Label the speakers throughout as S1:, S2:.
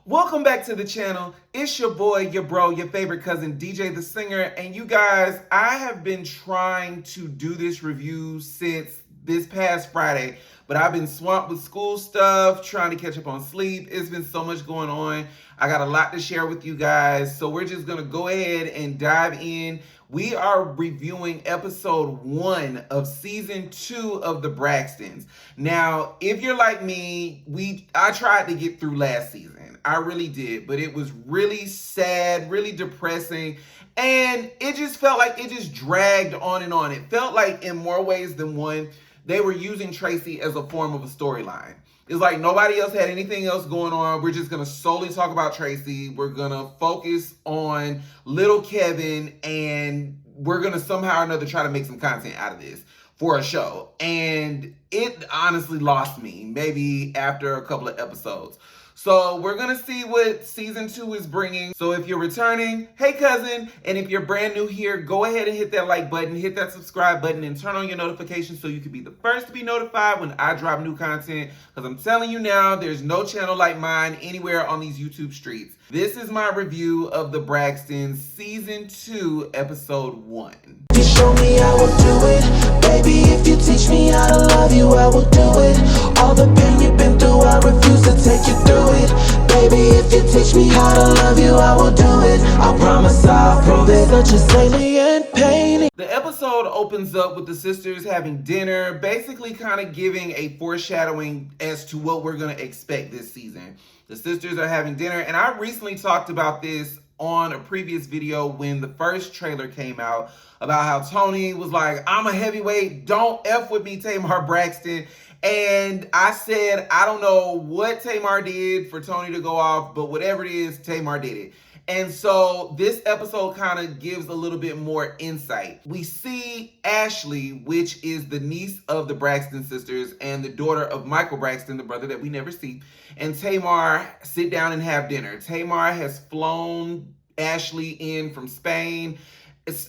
S1: Welcome back to the channel. It's your boy, your bro, your favorite cousin, DJ the Singer. And you guys, I have been trying to do this review since this past Friday, but I've been swamped with school stuff, trying to catch up on sleep. It's been so much going on. I got a lot to share with you guys, so we're just gonna go ahead and dive in. We are reviewing episode 1 of season 2 of the Braxtons. Now, if you're like me, I tried to get through last season. I really did, but it was really sad, really depressing, and it just felt like it just dragged on and on. It felt like in more ways than one, they were using Tracy as a form of a storyline. It's like nobody else had anything else going on. We're just going to solely talk about Tracy. We're going to focus on little Kevin, and we're going to somehow or another try to make some content out of this for a show. And it honestly lost me, maybe after a couple of episodes. So we're going to see what season 2 is bringing. So if you're returning, hey cousin, and if you're brand new here, go ahead and hit that like button, hit that subscribe button, and turn on your notifications so you can be the first to be notified when I drop new content. Because I'm telling you now, there's no channel like mine anywhere on these YouTube streets. This is my review of the Braxtons season 2, episode 1.
S2: You show me, I will do it. Baby, if you teach me how to love you, I will do it. All the pain you've been through, I refuse to take you through it. Baby, if you teach me how to love you, I will do it. I promise I'll prove it. Such a alien pain.
S1: The episode opens up with the sisters having dinner, basically kind of giving a foreshadowing as to what we're going to expect this season. The sisters are having dinner, and I recently talked about this on a previous video when the first trailer came out about how Tony was like, I'm a heavyweight, don't F with me, Tamar Braxton. And I said, I don't know what Tamar did for Tony to go off, but whatever it is, Tamar did it. And so this episode kind of gives a little bit more insight. We see Ashley, which is the niece of the Braxton sisters and the daughter of Michael Braxton, the brother that we never see, and Tamar sit down and have dinner. Tamar has flown Ashley in from Spain.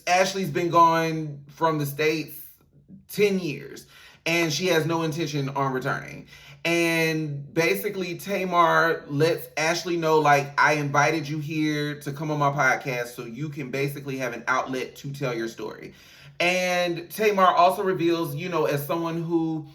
S1: Ashley's been gone from the States 10 years, and she has no intention on returning. And basically, Tamar lets Ashley know, like, I invited you here to come on my podcast so you can basically have an outlet to tell your story. And Tamar also reveals, you know, as someone who,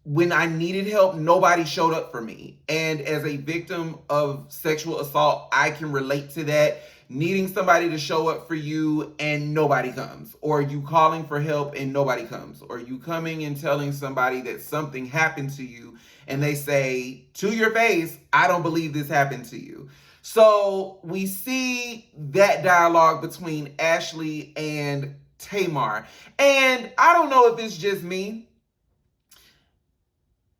S1: when I needed help, nobody showed up for me. And as a victim of sexual assault, I can relate to that. Needing somebody to show up for you and nobody comes, or you calling for help and nobody comes, or you coming and telling somebody that something happened to you and they say to your face, I don't believe this happened to you. So we see that dialogue between Ashley and Tamar. And I don't know if it's just me,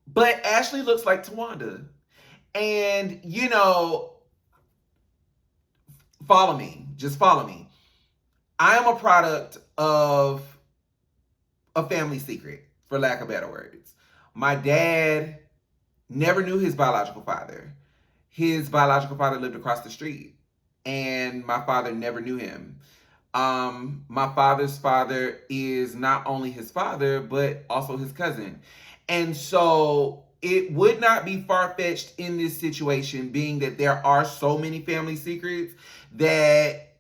S1: but Ashley looks like Tawanda. And, you know, follow me. Just follow me. I am a product of a family secret, for lack of better words. My dad never knew his biological father. His biological father lived across the street, and my father never knew him. My father's father is not only his father, but also his cousin. And so it would not be far-fetched in this situation, being that there are so many family secrets, that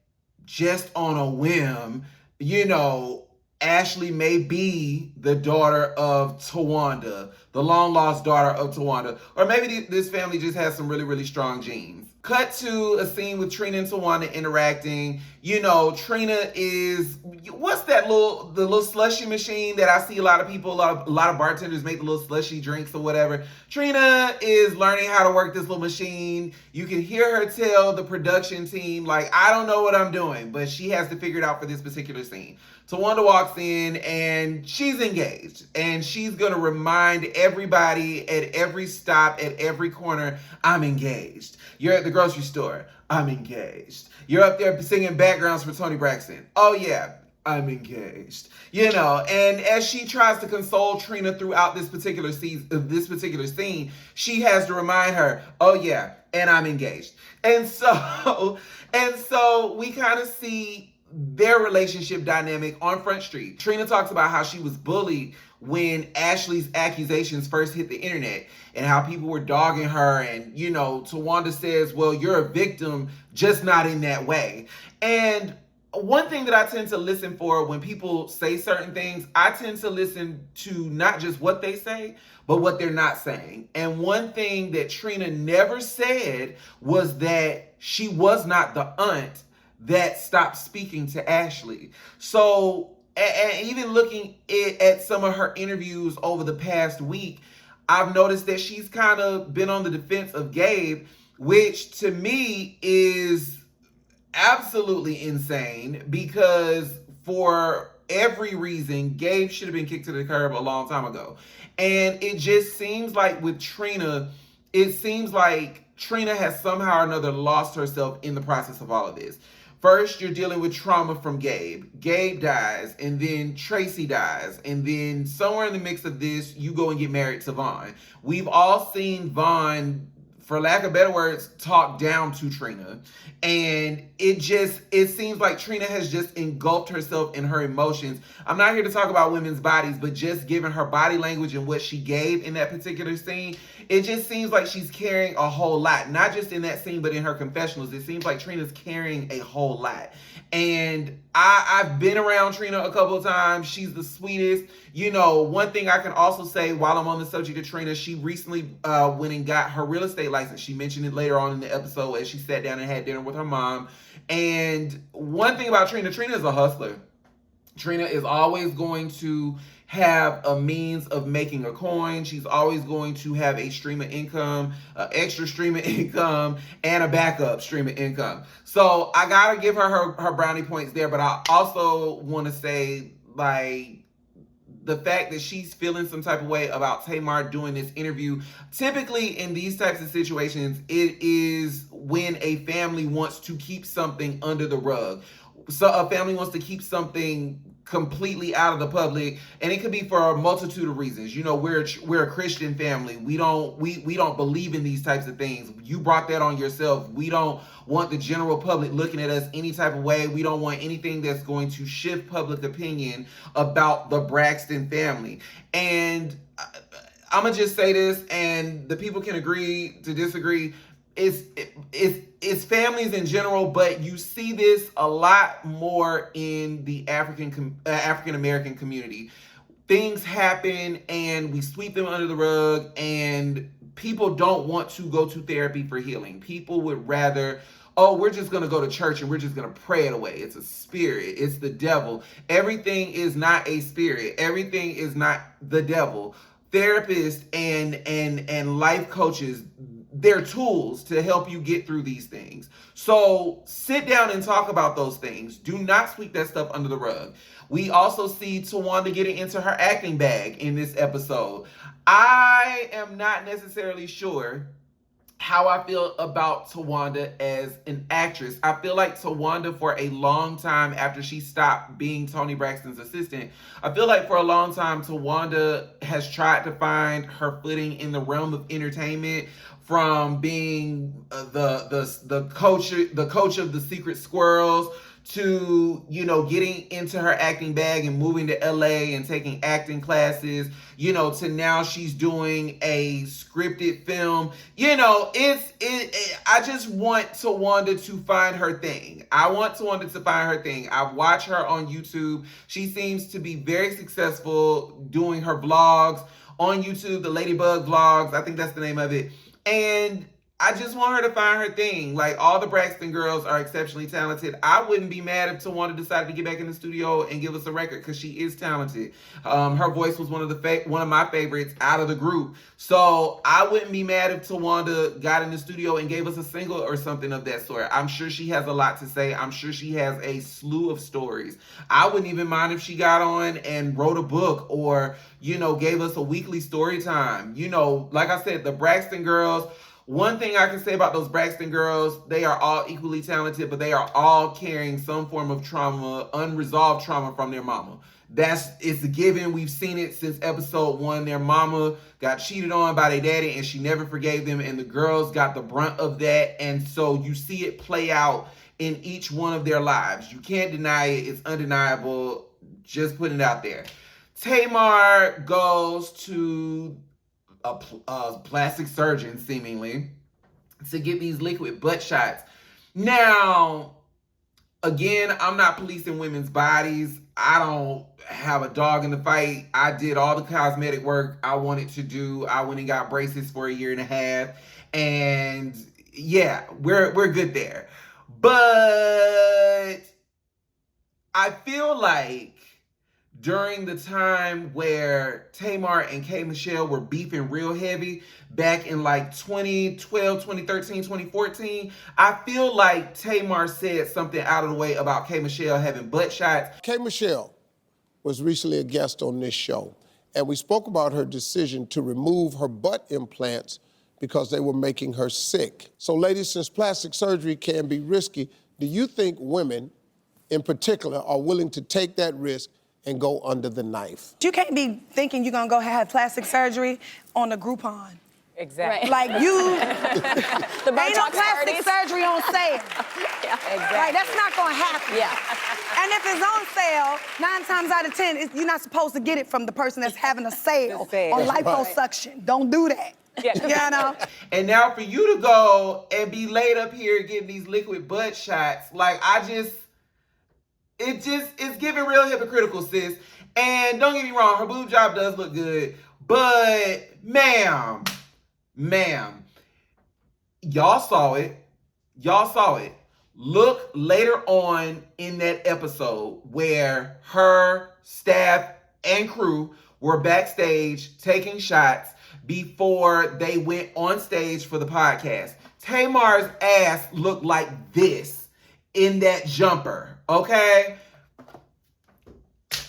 S1: just on a whim, you know, Ashley may be the daughter of Tawanda, the long-lost daughter of Tawanda. Or maybe this family just has some really, really strong genes. Cut to a scene with Trina and Tawanda interacting. You know, Trina is, what's that the little slushy machine that I see a lot of people, a lot of bartenders make the little slushy drinks or whatever. Trina is learning how to work this little machine. You can hear her tell the production team, like, I don't know what I'm doing, but she has to figure it out for this particular scene. Tawanda walks in and she's engaged, and she's going to remind everybody at every stop, at every corner, I'm engaged. You're at the grocery store, I'm engaged. You're up there singing backgrounds for Tony Braxton. Oh yeah, I'm engaged. You know, and as she tries to console Trina throughout this particular scene, she has to remind her, oh yeah, and I'm engaged. And so we kind of see their relationship dynamic on Front Street. Trina talks about how she was bullied when Ashley's accusations first hit the internet and how people were dogging her. And, you know, Tawanda says, well, you're a victim, just not in that way. And one thing that I tend to listen for when people say certain things, I tend to listen to not just what they say, but what they're not saying. And one thing that Trina never said was that she was not the aunt that stopped speaking to Ashley. So, and even looking at some of her interviews over the past week, I've noticed that she's kind of been on the defense of Gabe, which to me is absolutely insane, because for every reason, Gabe should have been kicked to the curb a long time ago. And it just seems like with Trina, it seems like Trina has somehow or another lost herself in the process of all of this. First, you're dealing with trauma from Gabe. Gabe dies, and then Tracy dies, and then somewhere in the mix of this, you go and get married to Vaughn. We've all seen Vaughn, for lack of better words, talk down to Trina. And it seems like Trina has just engulfed herself in her emotions. I'm not here to talk about women's bodies, but just given her body language and what she gave in that particular scene, it just seems like she's carrying a whole lot. Not just in that scene, but in her confessionals. It seems like Trina's carrying a whole lot. And I've been around Trina a couple of times. She's the sweetest. You know, one thing I can also say while I'm on the subject of Trina, she recently went and got her real estate license. She mentioned it later on in the episode as she sat down and had dinner with her mom. And one thing about Trina is a hustler. Trina is always going to have a means of making a coin. She's always going to have a stream of income, an extra stream of income, and a backup stream of income. So I gotta give her brownie points there, but I also want to say, like, the fact that she's feeling some type of way about Tamar doing this interview. Typically in these types of situations, it is when a family wants to keep something under the rug. So a family wants to keep something completely out of the public, and it could be for a multitude of reasons. You know, we're a Christian family. We don't believe in these types of things. You brought that on yourself. We don't want the general public looking at us any type of way. We don't want anything that's going to shift public opinion about the Braxton family. And I'm gonna just say this, and the people can agree to disagree. It's families in general, but you see this a lot more in the African American community. Things happen and we sweep them under the rug, and people don't want to go to therapy for healing. People would rather, oh, we're just going to go to church and we're just going to pray it away. It's a spirit. It's the devil. Everything is not a spirit. Everything is not the devil. Therapists and life coaches, they're tools to help you get through these things. So sit down and talk about those things. Do not sweep that stuff under the rug. We also see Tawanda getting into her acting bag in this episode. I am not necessarily sure how I feel about Tawanda as an actress. I feel like Tawanda, for a long time after she stopped being Toni Braxton's assistant, I feel like for a long time Tawanda has tried to find her footing in the realm of entertainment, from being the coach of the Secret Squirrels, to, you know, getting into her acting bag and moving to LA and taking acting classes, you know, to now she's doing a scripted film. You know, I just want Tawanda to find her thing. I want Tawanda to find her thing. I've watched her on YouTube. She seems to be very successful doing her vlogs on YouTube, the Ladybug Vlogs. I think that's the name of it. And I just want her to find her thing. Like, all the Braxton girls are exceptionally talented. I wouldn't be mad if Tawanda decided to get back in the studio and give us a record, because she is talented. Her voice was one of my favorites out of the group. So I wouldn't be mad if Tawanda got in the studio and gave us a single or something of that sort. I'm sure she has a lot to say. I'm sure she has a slew of stories. I wouldn't even mind if she got on and wrote a book, or, you know, gave us a weekly story time. You know, like I said, the Braxton girls, one thing I can say about those Braxton girls, they are all equally talented, but they are all carrying some form of trauma, unresolved trauma from their mama. It's a given. We've seen it since episode 1. Their mama got cheated on by their daddy and she never forgave them, and the girls got the brunt of that. And so you see it play out in each one of their lives. You can't deny it. It's undeniable. Just putting it out there. Tamar goes to a plastic surgeon, seemingly, to get these liquid butt shots. Now, again, I'm not policing women's bodies. I don't have a dog in the fight. I did all the cosmetic work I wanted to do. I went and got braces for a year and a half. And yeah, we're good there. But I feel like during the time where Tamar and K. Michelle were beefing real heavy back in like 2012, 2013, 2014, I feel like Tamar said something out of the way about K. Michelle having butt shots.
S3: K. Michelle was recently a guest on this show, and we spoke about her decision to remove her butt implants because they were making her sick. So ladies, since plastic surgery can be risky, do you think women in particular are willing to take that risk and go under the knife?
S4: You can't be thinking you're gonna go have plastic surgery on a Groupon.
S5: Exactly.
S4: Like you,
S5: The
S4: ain't no
S5: Botox
S4: plastic
S5: parties.
S4: surgery on sale.
S5: Yeah, exactly.
S4: Like, that's not gonna happen.
S5: Yeah.
S4: And if it's on sale, 9 times out of 10, you're not supposed to get it from the person that's having a sale
S5: The sale.
S4: on
S5: That's
S4: liposuction. Don't do that.
S5: Yeah.
S4: You know?
S1: And now for you to go and be laid up here getting these liquid butt shots, like it's giving real hypocritical, sis. And don't get me wrong, her boob job does look good, but ma'am, y'all saw it. Look later on in that episode where her staff and crew were backstage taking shots before they went on stage for the podcast. Tamar's ass looked like this in that jumper, okay?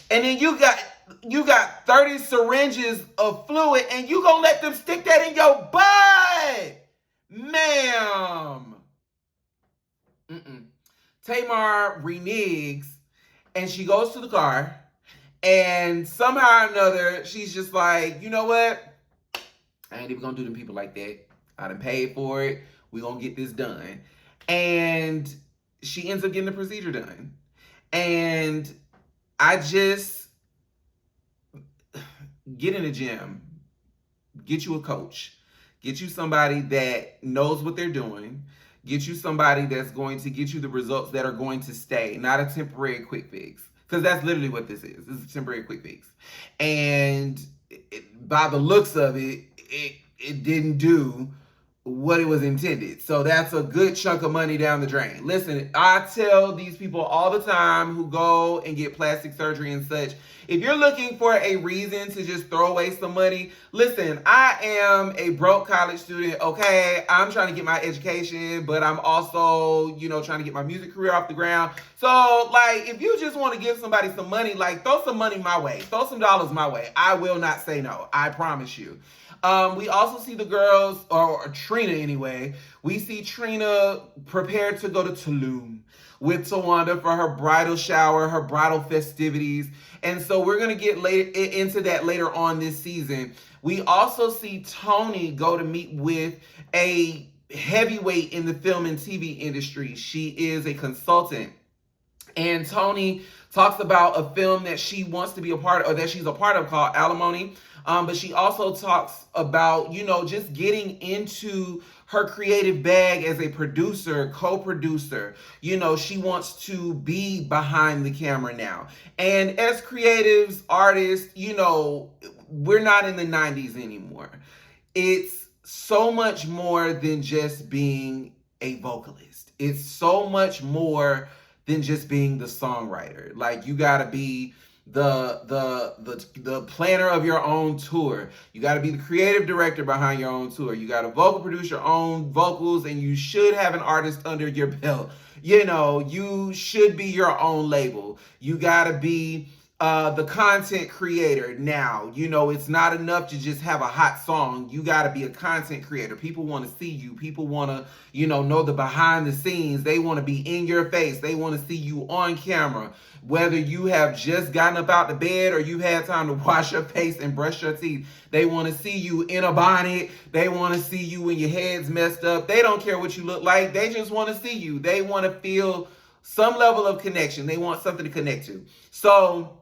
S1: And then you got 30 syringes of fluid and you gonna let them stick that in your butt? Ma'am. Tamar reneges and she goes to the car and somehow or another she's just like, you know what? I ain't even gonna do them people like that. I done paid for it. We gonna get this done. And she ends up getting the procedure done. And I just get in the gym, get you a coach, get you somebody that knows what they're doing, get you somebody that's going to get you the results that are going to stay, not a temporary quick fix. Because that's literally what this is. This is a temporary quick fix. And by the looks of it, it didn't do what it was intended. So that's a good chunk of money down the drain. Listen, I tell these people all the time who go and get plastic surgery and such, if you're looking for a reason to just throw away some money, listen, I am a broke college student, okay? I'm trying to get my education, but I'm also, trying to get my music career off the ground. So, like, if you just want to give somebody some money, like, throw some money my way. Throw some dollars my way. I will not say no. I promise you. We also see the girls, or Trina anyway. We see Trina prepared to go to Tulum with Tawanda for her bridal shower, her bridal festivities. And so we're going to get into that later on this season. We also see Toni go to meet with a heavyweight in the film and TV industry. She is a consultant. And Toni talks about a film that she wants to be a part of, or that she's a part of, called Alimony. But she also talks about, just getting into her creative bag as a producer, co-producer. She wants to be behind the camera now. And as creatives, artists, we're not in the 90s anymore. It's so much more than just being a vocalist. It's so much more than just being the songwriter. Like, you gotta be the planner of your own tour. You got to be the creative director behind your own tour. You got to vocal produce your own vocals, and you should have an artist under your belt. You should be your own label. You got to be the content creator now. It's not enough to just have a hot song. You got to be a content creator. People want to see you. People want to, know the behind the scenes. They want to be in your face. They want to see you on camera. Whether you have just gotten up out the bed or you had time to wash your face and brush your teeth, they want to see you in a bonnet. They want to see you when your head's messed up. They don't care what you look like. They just want to see you. They want to feel some level of connection. They want something to connect to. So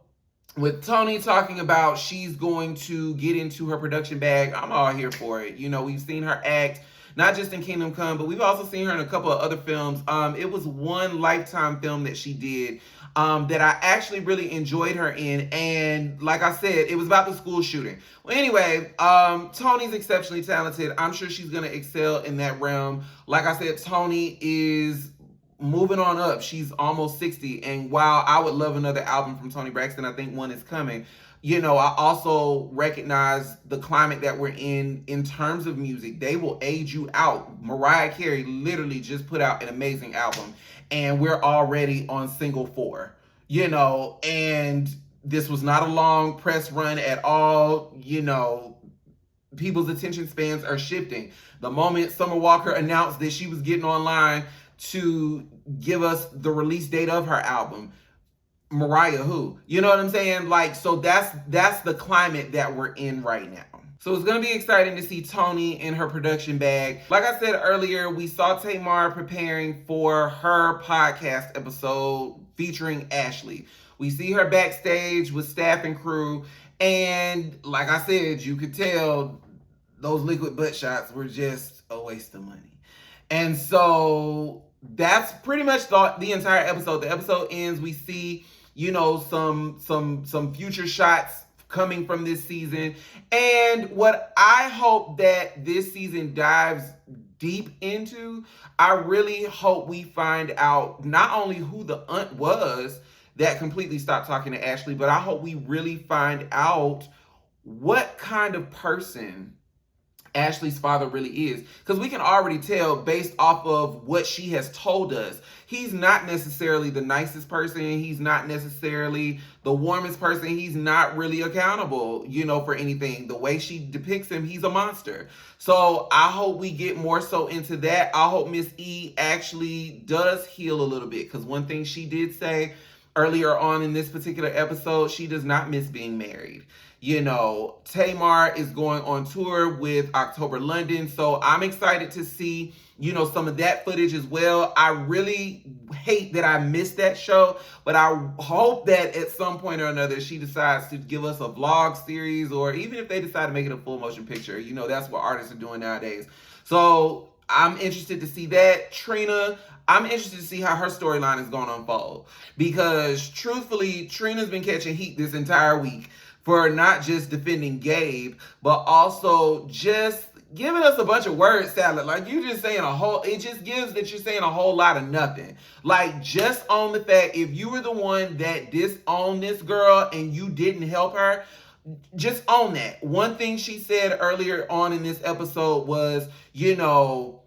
S1: with Tony talking about she's going to get into her production bag, I'm all here for it. You know, we've seen her act not just in Kingdom Come, but we've also seen her in a couple of other films. It was one Lifetime film that she did that I actually really enjoyed her in. And like I said, it was about the school shooting. Well, anyway, Tony's exceptionally talented. I'm sure she's going to excel in that realm. Like I said, Tony is moving on up. She's almost 60. And while I would love another album from Tony Braxton, I think one is coming. You know, I also recognize the climate that we're in terms of music. They will age you out. Mariah Carey literally just put out an amazing album, and we're already on single 4, you know, and this was not a long press run at all. You know, people's attention spans are shifting. The moment Summer Walker announced that she was getting online to give us the release date of her album, Mariah who? You know what I'm saying? Like, so that's the climate that we're in right now. So it's going to be exciting to see Tony in her production bag. Like I said earlier, we saw Tamar preparing for her podcast episode featuring Ashley. We see her backstage with staff and crew. And like I said, you could tell those liquid butt shots were just a waste of money. And so that's pretty much the entire episode. The episode ends. We see, you know, some future shots coming from this season. And what I hope that this season dives deep into, I really hope we find out not only who the aunt was that completely stopped talking to Ashley, but I hope we really find out what kind of person Ashley's father really is. Because we can already tell based off of what she has told us. He's not necessarily the nicest person. He's not necessarily the warmest person. He's not really accountable, you know, for anything. The way she depicts him, he's a monster. So I hope we get more so into that. I hope Miss E actually does heal a little bit. Because one thing she did say earlier on in this particular episode, she does not miss being married. You know, Tamar is going on tour with October London, so I'm excited to see, you know, some of that footage as well. I really hate that I missed that show, but I hope that at some point or another she decides to give us a vlog series, or even if they decide to make it a full motion picture. You know, that's what artists are doing nowadays. So I'm interested to see that. Trina, I'm interested to see how her storyline is going to unfold, because truthfully, Trina's been catching heat this entire week for not just defending Gabe, but also just giving us a bunch of word salad. Like, you just saying it just gives that you're saying a whole lot of nothing. Like, just on the fact, if you were the one that disowned this girl and you didn't help her, just own that. One thing she said earlier on in this episode was, you know,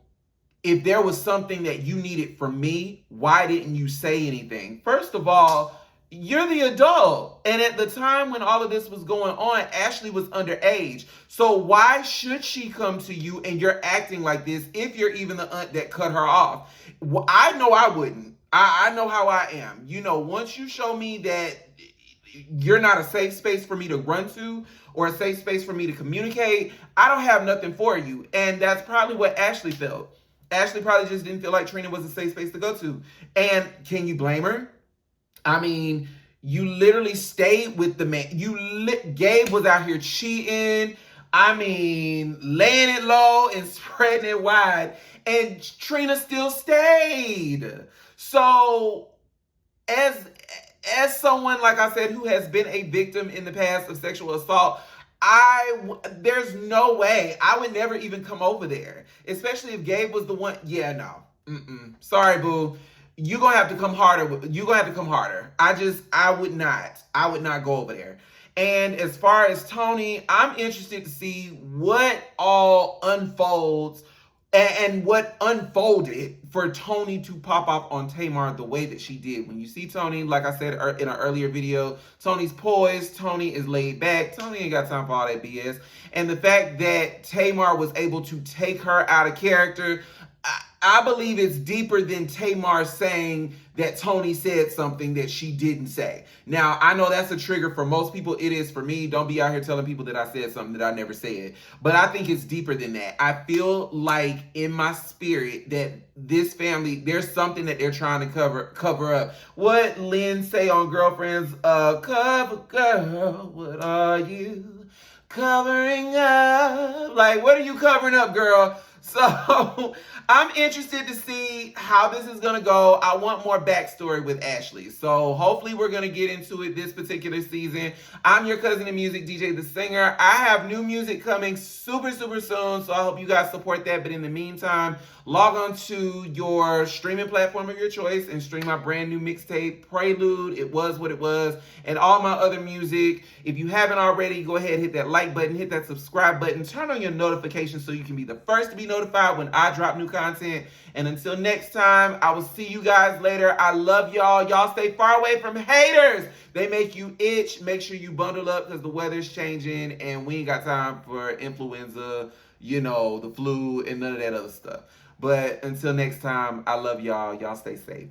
S1: if there was something that you needed from me, why didn't you say anything? First of all, you're the adult. And at the time when all of this was going on, Ashley was underage. So why should she come to you and you're acting like this if you're even the aunt that cut her off? Well, I know I wouldn't. I know how I am. You know, once you show me that you're not a safe space for me to run to or a safe space for me to communicate, I don't have nothing for you. And that's probably what Ashley felt. Ashley probably just didn't feel like Trina was a safe space to go to. And can you blame her? I mean, you literally stayed with the man. Gabe was out here cheating. I mean, laying it low and spreading it wide. And Trina still stayed. So, as someone, like I said, who has been a victim in the past of sexual assault, there's no way I would never even come over there. Especially if Gabe was the one. Yeah, no. Sorry, boo. You're going to have to come harder. You're going to have to come harder. I would not go over there. And as far as Tony, I'm interested to see what all unfolds and what unfolded for Tony to pop up on Tamar the way that she did. When you see Tony, like I said in an earlier video, Tony's poised, Tony is laid back, Tony ain't got time for all that BS. And the fact that Tamar was able to take her out of character, I believe it's deeper than Tamar saying that Tony said something that she didn't say. Now, I know that's a trigger for most people. It is for me. Don't be out here telling people that I said something that I never said. But I think it's deeper than that. I feel like in my spirit that this family, there's something that they're trying to cover up. What Lynn say on Girlfriends, cover girl, what are you covering up? Like, what are you covering up, girl? So I'm interested to see how this is going to go. I want more backstory with Ashley. So hopefully we're going to get into it this particular season. I'm your cousin in music, DJ The Singer. I have new music coming super, super soon. So I hope you guys support that. But in the meantime, log on to your streaming platform of your choice and stream my brand new mixtape, Prelude, It Was What It Was, and all my other music. If you haven't already, go ahead, hit that like button, hit that subscribe button, turn on your notifications so you can be the first to be notified when I drop new content. And until next time, I will see you guys later. I love y'all. Y'all stay far away from haters. They make you itch. Make sure you bundle up because the weather's changing and we ain't got time for influenza, the flu, and none of that other stuff. But until next time, I love y'all. Y'all stay safe.